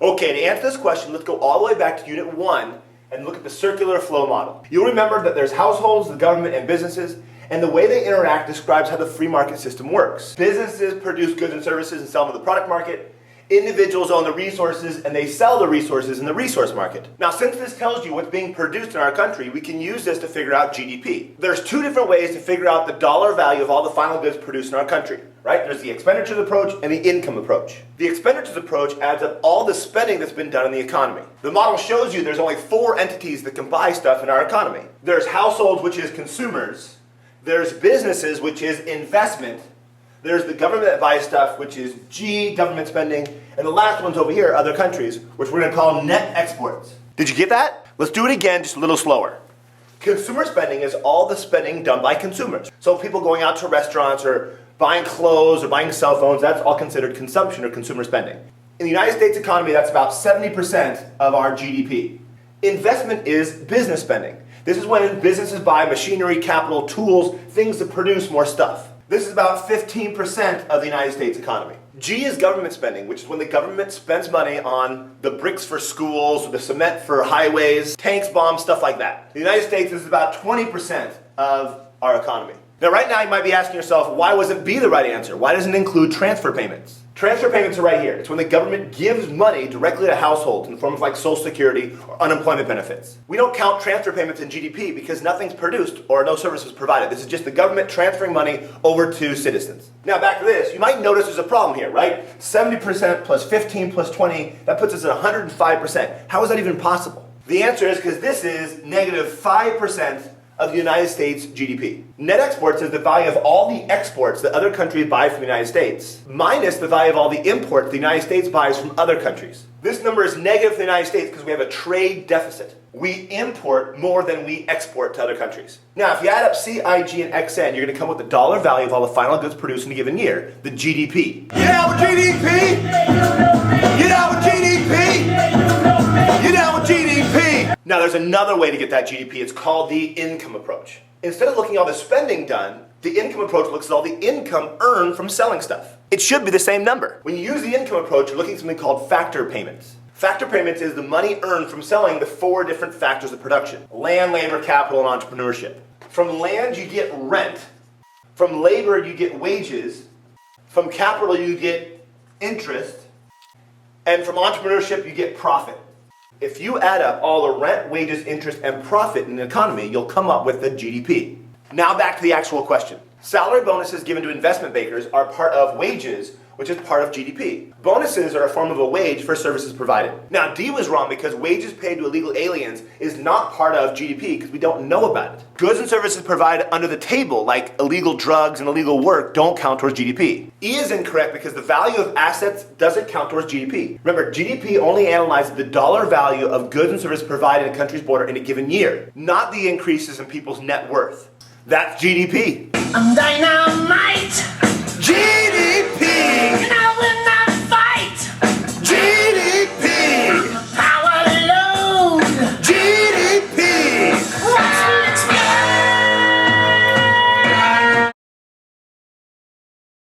Okay, to answer this question, let's go all the way back to Unit 1 and look at the circular flow model. You'll remember that there's households, the government, and businesses, and the way they interact describes how the free market system works. Businesses produce goods and services and sell them to the product market. Individuals own the resources and they sell the resources in the resource market. Now, since this tells you what's being produced in our country, we can use this to figure out GDP. There's two different ways to figure out the dollar value of all the final goods produced in our country, right? There's the expenditures approach and the income approach. The expenditures approach adds up all the spending that's been done in the economy. The model shows you there's only 4 entities that can buy stuff in our economy. There's households, which is consumers. There's businesses, which is investment. There's the government that buys stuff, which is G, government spending. And the last one's over here, other countries, which we're going to call net exports. Did you get that? Let's do it again, just a little slower. Consumer spending is all the spending done by consumers. So people going out to restaurants or buying clothes or buying cell phones, that's all considered consumption or consumer spending. In the United States economy, that's about 70% of our GDP. Investment is business spending. This is when businesses buy machinery, capital, tools, things to produce more stuff. This is about 15% of the United States economy. G is government spending, which is when the government spends money on the bricks for schools, the cement for highways, tanks, bombs, stuff like that. The United States is about 20% of our economy. Now, right now, you might be asking yourself, why wasn't B the right answer? Why doesn't it include transfer payments? Transfer payments are right here. It's when the government gives money directly to households in the form of like Social Security or unemployment benefits. We don't count transfer payments in GDP because nothing's produced or no services provided. This is just the government transferring money over to citizens. Now back to this, you might notice there's a problem here, right? 70% plus 15 plus 20, that puts us at 105%. How is that even possible? The answer is because this is negative 5% of the United States GDP. Net exports is the value of all the exports that other countries buy from the United States, minus the value of all the imports the United States buys from other countries. This number is negative for the United States because we have a trade deficit. We import more than we export to other countries. Now, if you add up C, I, G, and XN, you're going to come up with the dollar value of all the final goods produced in a given year, the GDP. You down with GDP? You down with GDP? You down with GDP? Now, there's another way to get that GDP. It's called the income approach. Instead of looking at all the spending done, the income approach looks at all the income earned from selling stuff. It should be the same number. When you use the income approach, you're looking at something called factor payments. Factor payments is the money earned from selling the 4 different factors of production: land, labor, capital, and entrepreneurship. From land, you get rent. From labor, you get wages. From capital, you get interest. And from entrepreneurship, you get profit. If you add up all the rent, wages, interest, and profit in an economy, you'll come up with the GDP. Now back to the actual question. Salary bonuses given to investment bankers are part of wages, which is part of GDP. Bonuses are a form of a wage for services provided. Now, D was wrong because wages paid to illegal aliens is not part of GDP because we don't know about it. Goods and services provided under the table, like illegal drugs and illegal work, don't count towards GDP. E is incorrect because the value of assets doesn't count towards GDP. Remember, GDP only analyzes the dollar value of goods and services provided in a country's border in a given year, not the increases in people's net worth. That's GDP. I'm dynamite! G!